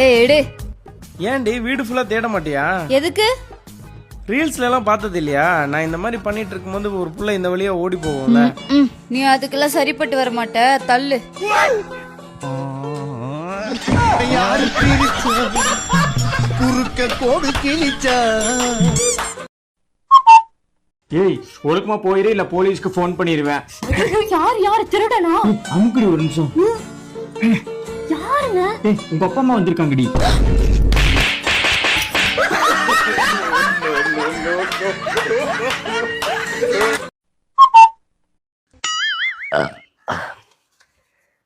ஏய் எடு. ஏன்டி வீடு ஃபுல்லா தேட மாட்டியா? எதுக்கு? ரீல்ஸ்ல எல்லாம் பார்த்தது இல்லையா? நான் இந்த மாதிரி பண்ணிட்டு இருக்கும்போது ஒரு புள்ள இந்த வழியா ஓடி போகும்ல. நீ அதுக்கெல்லாம் சரிப்பட்டு வர மாட்ட, தள்ளு. குறுக்க கோடு கிழிச்சா. ஏய் ஒழுக்கமா போயிரு இல்ல போலீஸ்க்கு போன் பண்ணிடுவேன். யார் திருடனா? அமுக்குடி ஒரு நிமிஷம். யாருங்க? உங்க அப்பா அம்மா வந்திருக்காங்கடி.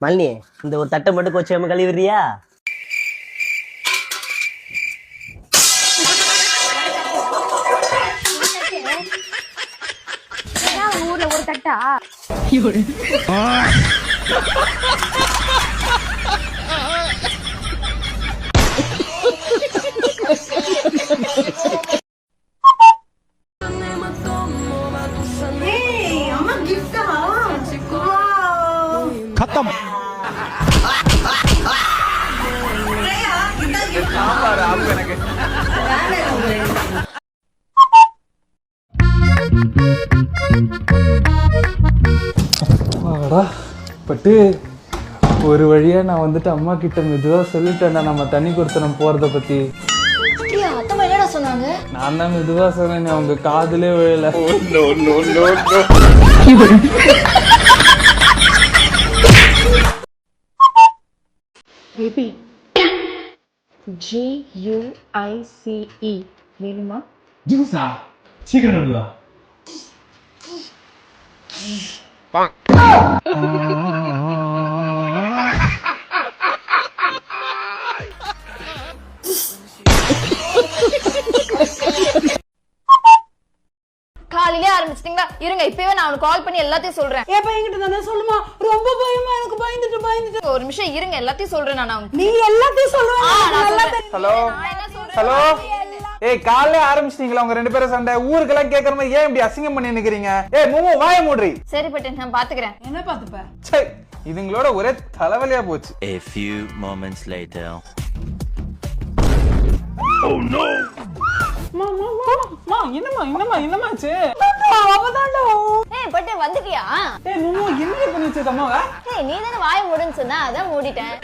மல்னி இந்த ஒரு தட்டை மட்டும் கோச்சாம கழுவிடுறியா? ஊர்ல ஒரு தட்டா? खत्म. பட்டு ஒரு வழியா நான் வந்துட்டு அம்மா கிட்ட மெதுவா சொல்லிட்டேன்டா நம்ம தண்ணி கொடுத்தனம் போறத பத்தி. அத்தம்மா என்னடா சொன்னாங்க? நான் தான் மெதுவா சொன்னேன், அவங்க காதுலே விழல. GUICE வேணுமா? ஜூஸா? சீக்கிரம் நடுவா. காலையிலே ஆரம்பிச்சிட்டீங்களா? இருங்க இப்பவே நான் அவனுக்கு கால் பண்ணி எல்லாத்தையும் சொல்றேன். ஏப்பா என்கிட்ட தானே சொல்லுமா, ரொம்ப பயமா எனக்கு, பயந்துட்டு. ஒரு நிமிஷம் இருங்க, எல்லாத்தையும் சொல்றேன் நான் அவனுக்கு. நீ எல்லாத்தையும் சொல்லுவ. Hello hello. ஏய் காலையில ஆரம்பிச்சிட்டீங்களா உங்க ரெண்டு பேரும் சண்டை? ஊருக்கெல்லாம் கேக்குற மாதிரி ஏன் இப்படி அசிங்கம் பண்ணி நிக்கிறீங்க? ஏய் மூமு வாய மூடுறி. சரி பட்டு நான் பாத்துக்கிறேன். என்ன பாத்துப்ப? சே இதுங்களோட ஒரே தலைவலியா போச்சு. A few moments later. Oh no. என்னமாச்சு? அவதான்டா. ஏய் பட்டு வந்துட்டியா? ஏய் மூமு என்ன பண்ணிச்சு தம்மாவா? ஏய் நீ தான வாயை மூடுன்னு சொன்னா அதான் மூடிட்டேன்.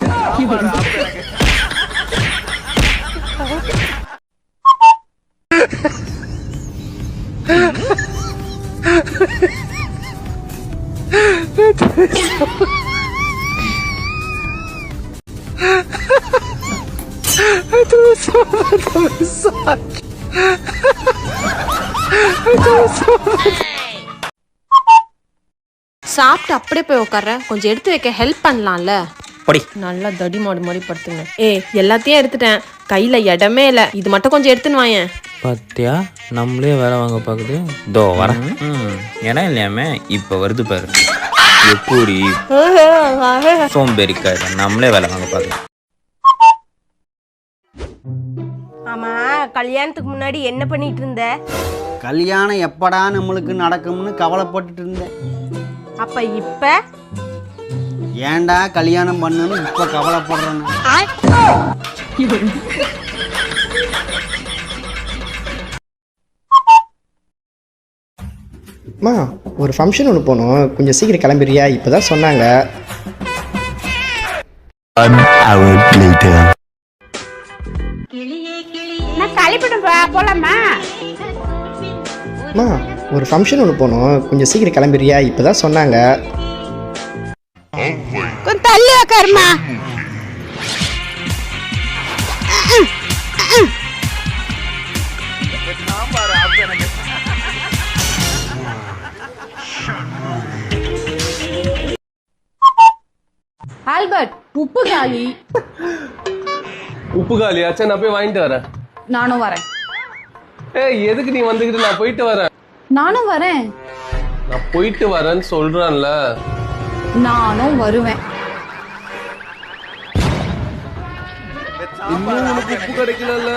சாப்பிட்டு அப்படியே போய் உட்கார, கொஞ்சம் எடுத்து வைக்க ஹெல்ப் பண்ணலாம்ல? படி. நல்லா தடி மாடு மாதிரி படுத்துங்க. எல்லாத்தையும் எடுத்துட்டேன், கையில இடமே இல்ல, இது மட்டும் கொஞ்சம் எடுத்துன்னு வாயேன். பாத்தியா நம்மளே வேலை வாங்க பாக்குது. தோ வர இடம் இல்லையாமே இப்ப வருது பாரு. எப்படி சோம்பேறிக்கா நம்மளே வேலை வாங்க பாக்குது. ஆமா, கல்யாணத்துக்கு முன்னாடி என்ன பண்ணிட்டு இருந்த? கல்யாணம் எப்படா நம்மளுக்கு நடக்கும்னு கவலைப்பட்டுட்டு இருந்தேன். அப்ப இப்ப ஏன்டா கல்யாணம் பண்ணணும்னு இப்ப கவலைப்படுறேன். அம்மா ஒரு ஃபங்க்ஷன் ஒன்று போகணும், கொஞ்சம் சீக்கிரம் கிளம்பிடுறியா? இப்போதான் சொன்னாங்க. அம்மா ஒரு ஃபங்க்ஷன் ஒன்று போகணும், கொஞ்சம் சீக்கிரம் கிளம்பிடுறியா? இப்போதான் சொன்னாங்க. கொஞ்சம் தள்ளி உட்காருமா. ஆல்பர்ட் உப்பு காலி. உப்பு காலியா? சரி நான் போய் வாங்கிட்டு வரேன். நானும் வரேன். ஏய் எதுக்கு நீ வந்துகிட்டு? நான் போயிட்டு வரேன். நானும் வரேன். நான் போயிட்டு வரேன்னு சொல்றேன்ல. நானும் வருவேன். இன்னும் உனக்கு உப்பு கிடைக்கல.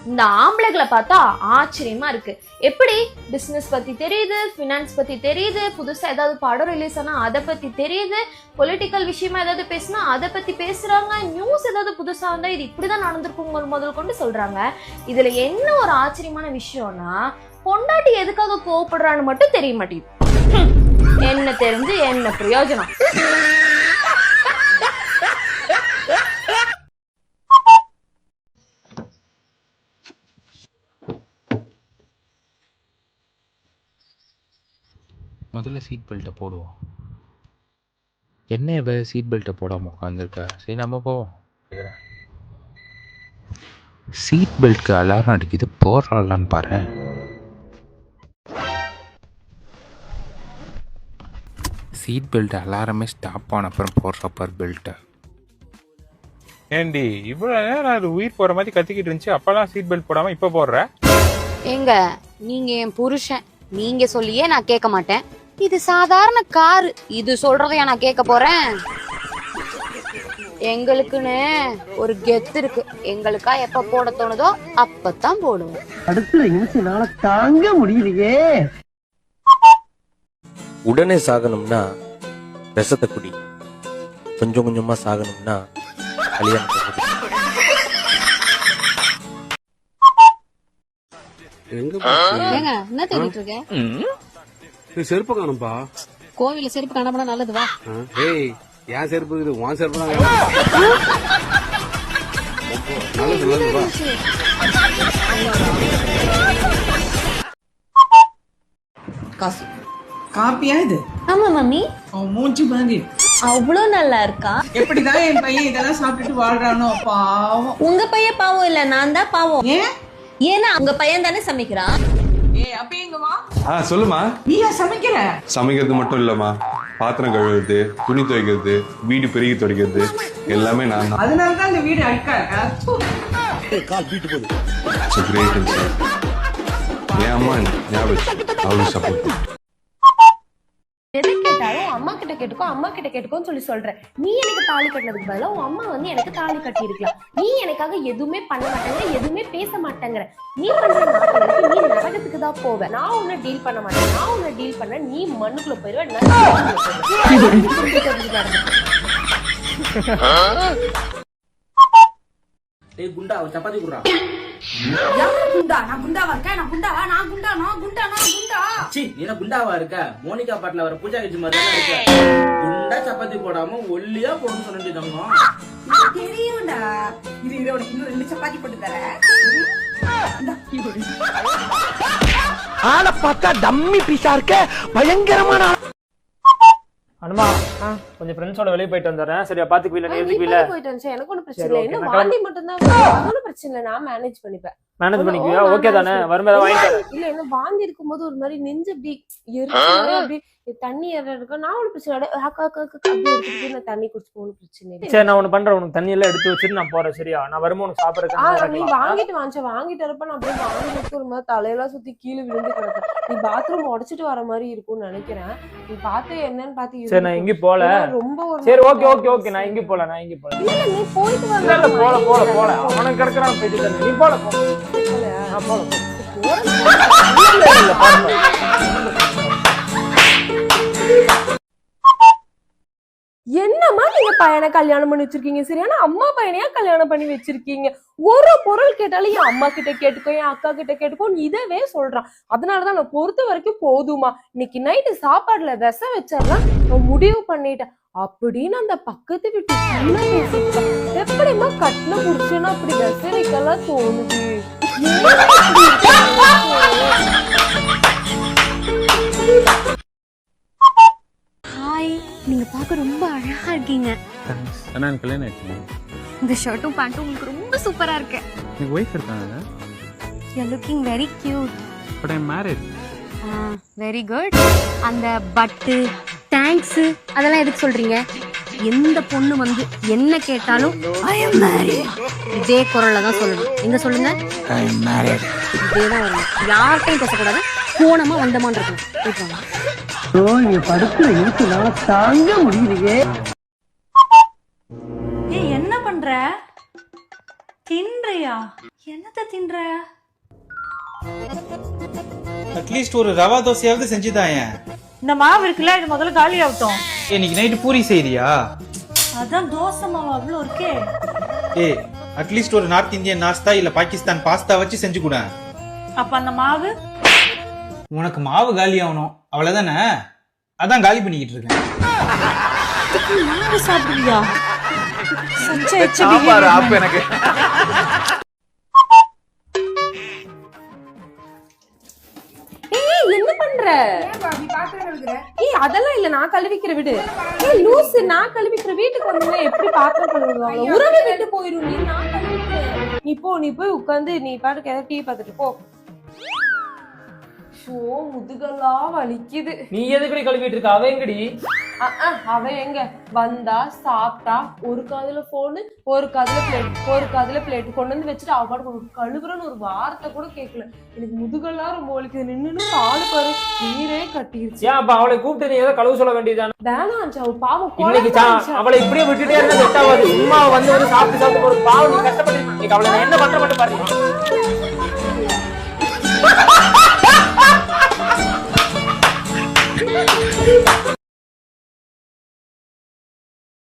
இந்த ஆம்பளைகளை பார்த்தா ஆச்சரியமா இருக்கு. எப்படி பிசினஸ் பத்தி தெரியுது, பினான்ஸ் பத்தி தெரியுது, புதுசா ஏதாவது படம் ரிலீஸ் ஆனா அதை பத்தி தெரியுது, பொலிட்டிக்கல் விஷயமா ஏதாவது பேசினா அதை பத்தி பேசுறாங்க, நியூஸ் ஏதாவது புதுசா வந்தா இது இப்படிதான் நடந்திருக்குங்க முதல் கொண்டு சொல்றாங்க. இதுல என்ன ஒரு ஆச்சரியமான விஷயம்னா, பொண்டாட்டி எதுக்காக கோவப்படுறான்னு மட்டும் தெரிய மாட்டேங்குது. என்ன தெரிஞ்சு என்ன பிரயோஜனம்? முதல்ல சீட் பெல்ட்டை போடுவோம். என்ன இவ சீட் பெல்ட்டை போடாமல் உட்காந்துருக்க? சரி நம்ம போவோம். சீட் பெல்ட்க்கு அலாரம் அடிக்குது, போடுறாளான்னு பாரு. சீட் பெல்ட் அலாரமே ஸ்டாப் ஆன அப்புறம் போடுறப்பார் பெல்ட்டை. ஏண்டி இவ்வளோ நேரம் அது உயிர் போகிற மாதிரி கத்திக்கிட்டு இருந்துச்சு, அப்போல்லாம் சீட் பெல்ட் போடாமல் இப்போ போடுற? ஏங்க, நீங்க என் புருஷன், நீங்க சொல்லியே நான் கேட்க மாட்டேன். இது சாதாரண காரு, இது சொல்றதையா நான் கேட்க போறேன்? எங்களுக்குன்னு ஒரு கெத்து இருக்கு. எங்களுக்கா எப்ப போட தோணுதோ அப்பதான் போடுவோம். அடுத்த நிமிஷம் தாங்க முடியலையே. உடனே சாகணும்னா விஷத்தை குடி, கொஞ்சம் கொஞ்சமா சாகணும்னா கல்யாணம். ஏங்க, என்ன தேடிட்டு இருக்க? செருப்பு காணும்பா. கோவில செருப்பு காணப்பட நல்லது, வா. ஏய், ஏன் செருப்பு இருக்குது? உன் செருப்பு தான் நல்லது, நல்லது, வா. காசு காப்பியா இது? ஆமா மம்மி. அவன் மூஞ்சி மாதிரி அவ்வளவு நல்லா இருக்கா? எப்படிதான் என் பையன் இதெல்லாம் சாப்பிட்டுட்டு வாழ்றானோ, பாவம். உங்க பையன் பாவம் இல்ல, நான் தான் பாவம். ஏன்? ஏன்னா உங்க பையன் தானே சமைக்கிறான். ஏய், அப்ப எங்க வா. சொல்லுமா. நீயா சமைக்கிற? சமைக்கிறது மட்டும் இல்லம்மா, பாத்திரம் கழுவுறது, துணி துவைக்கிறது, வீடு பெருகி துடைக்கிறது எல்லாமே நான் தான். அதனாலதான் இந்த வீடு அழுக்கா இருக்கா? என் அம்மா ஞாபகம் அவளுக்கு சப்போர்ட். எதை கேட்டாலும் அம்மா கிட்ட கேட்டுக்கோ, அம்மா கிட்ட கேட்டுக்கோன்னு சொல்லி சொல்றேன். நீ எனக்கு தாலி கட்டினதுக்கு பதிலா உன் அம்மா வந்து எனக்கு தாலி கட்டி இருக்கலாம். நீ எனக்காக எதுவுமே பண்ண மாட்டேங்கிற, எதுவுமே பேச மாட்டேங்கிற. நீ பண்ற நாட்களுக்கு நீ நரகத்துக்கு தான் போவ. நான் உன்னை டீல் பண்ண மாட்டேன். நான் உன்னை டீல் பண்ண நீ மண்ணுக்குள்ள போயிருவேன். குண்டா சப்பாத்தி குடுறா. குண்டா? நான் குண்டாவா இருக்கேன்? நான் குண்டாவா? நான் குண்டா? நான் குண்டா? நான் குண்டா? சி, நீ என்ன குண்டாவா இருக்க? மோனிகா பாட்டுல வர பூஜா கட்சி மாதிரி தானே இருக்க. குண்டா சப்பாத்தி போடாம ஒல்லியா போடணும்னு சொல்லிட்டு தங்கம். தெரியும்டா. இது உனக்கு இன்னும் 2 சப்பாத்தி போட்டு தரேன். ஆளை பார்த்தா டம்மி பீஸா இருக்க, பயங்கரமான. அனுமா, கொஞ்சம் ஃப்ரெண்ட்ஸோட வெளியே போயிட்டு வந்துடுறேன். சரியா? பாத்துக்குவீல? நீ எதுக்குவீல? போயிட்டு வந்துச்சு, எனக்கு ஒன்றும் பிரச்சனை இல்லை. என்ன வாந்தி மட்டும் தான், ஒன்றும் பிரச்சனை இல்லை, நான் மேனேஜ் பண்ணிப்பேன். மேனேஜ் பண்ணிக்குவியா? ஓகே தானே? வரும்போது வாங்கிட்டு இல்ல, என்ன வாந்தி இருக்கும்போது ஒரு மாதிரி நெஞ்சு அப்படி எரிச்சு அப்படி தண்ணி ஏற இருக்கு. நான் ஒன்றும் பிரச்சனை இல்லை, அப்படி எடுத்துட்டு நான் தண்ணி குடிச்சு ஒன்றும் பிரச்சனை இல்லை. சரி, நான் ஒண்ணு பண்றேன். உனக்கு தண்ணி எல்லாம் எடுத்து வச்சுட்டு நான் போறேன். சரியா? நான் வரும்போது உனக்கு சாப்பிடுறேன். நீ வாங்கிட்டு வாங்கிட்டு இருப்ப. நான் அப்படியே வாங்கிட்டு ஒரு மாதிரி தலையெல்லாம் சுத்தி கீழே விழுந்து கிடப்பேன். நீ பாத்ரூம் உடைச்சிட்டு வர மாதிரி இருக்கும்னு நினைக்கிறேன். நீ பார்த்து என்னன்னு பார்த்து. சரி, நான் எங்கேயும் போல. ரொம்ப சரி, ஓகே ஓகே ஓகே, நான் எங்கேயும் போல. இல்ல, நீ போயிட்டு வர. இல்ல, போல அவனுக்கு கிடக்குறான் போயிட்டு தானே. நீ போல போ. போல என்னமா நீங்க பையனை கல்யாணம் பண்ணி வச்சிருக்கீங்க? சரியான அம்மா பையனையா கல்யாணம் பண்ணி வச்சிருக்கீங்க? ஒரு பொருள் கேட்டாலும் என் அம்மா கிட்ட கேட்டுக்கோ, என் அக்கா கிட்ட கேட்டுக்கோ, இதவே சொல்றான். அதனாலதான் நான் பொறுத்த வரைக்கும் போதுமா, இன்னைக்கு நைட்டு சாப்பாடுல விஷம் வச்சிடலாம் நான் முடிவு பண்ணிட்டேன் அப்படின்னு அந்த பக்கத்து வீட்டு பேசிட்டேன். எப்படிமா கட்டின புடிச்சுன்னா அப்படி விஷம் வைக்கலாம் தோணுது? ஹாய், நீங்க பார்க்க ரொம்ப அழகா இருக்கீங்க. எனக்கு கல்யாணம் ஆயிடுச்சு. இந்த ஷர்ட்டும் பேண்ட்டும் உங்களுக்கு ரொம்ப சூப்பரா இருக்கு. எனக்கு ஒய்ஃப் இருக்காங்க. You are looking very cute. But I am married. Very good. அந்த பட்டு தேங்க்ஸ் அதெல்லாம் எதுக்கு சொல்றீங்க? எந்த பொண்ணு வந்து என்ன கேட்டாலும் ஐ அம் மேரிட் இதே குரல்ல தான் சொல்லணும். எங்க சொல்லுங்க, ஐ அம் மேரிட். இதேதான் வரணும். யார்கிட்டையும் பேசக்கூடாது, கோணமா வந்தமான் இருக்கணும். கேட்பாங்க. நீங்க படுக்கிற இருக்கு தாங்க முடியலையே. ஏய், என்ன பண்ற? தின்றியா? என்னத்த தின்ற? அட்லீஸ்ட் ஒரு ரவா தோசையாவது செஞ்சுதாங்க. இந்த மாவு இருக்குல்ல, இது முதல்ல காலி ஆகட்டும். இன்னைக்கு நைட்டு பூரி செய்யறியா? அதான் தோசை மாவு அவ்வளோ இருக்கே. ஏய், அட்லீஸ்ட் ஒரு நார்த் இந்தியன் நாஸ்தா இல்ல பாகிஸ்தான் பாஸ்தா வச்சு செஞ்சு கூட. அப்ப அந்த மாவு உனக்கு மாவு காலி ஆகணும் அவ்வளவுதானே? அதான் காலி பண்ணிக்கிட்டு இருக்கேன். மாவு சாப்பிடுவியா? எனக்கு ஏய் என்ன பண்ற? ஏய் அதெல்லாம் இல்ல, நான் கழுவிக்கிற விடு. ஏய் லூசு, நான் கழுவிக்கிற. வீட்டுக்கு வந்தா எப்படி பாத்திரம் கழுவுவாங்க? உறவை விட்டு போயிரும். நீ நான் கழுவிக்கிறேன். நீ போய் உட்காந்து நீ பாட்டுக்கு ஏதாவது டிவி பார்த்துட்டு போ. ஷோ முதுகெல்லாம் வலிக்குது. நீ எதுக்கடி கழுவிட்டு இருக்க? அவ எங்கடி? அவ எங்க வந்தா சாப்பிட்டா ஒரு காதுல போனு ஒரு காதுல பிளேட் கொண்டு வந்து வச்சுட்டு அவ பாட்டு கழுவுறன்னு ஒரு வார்த்தை கூட கேட்கல. எனக்கு முதுகெல்லாம் ரொம்ப வலிக்குது. நின்னு ஆளு பாரு நீரே கட்டிருச்சு. ஏன் அப்ப அவளை கூப்பிட்டு நீ ஏதோ கழுவு சொல்ல வேண்டியதானே? வேணாம் அவ பாவம். இன்னைக்கு அவளை இப்படியே விட்டுட்டே இருந்தா செட் ஆகாது. உமா வந்து சாப்பிட்டு ஒரு பாவம் நீ கஷ்டப்பட்டு அவளை நான் என்ன பண்ற மட்டும் பாருங்க.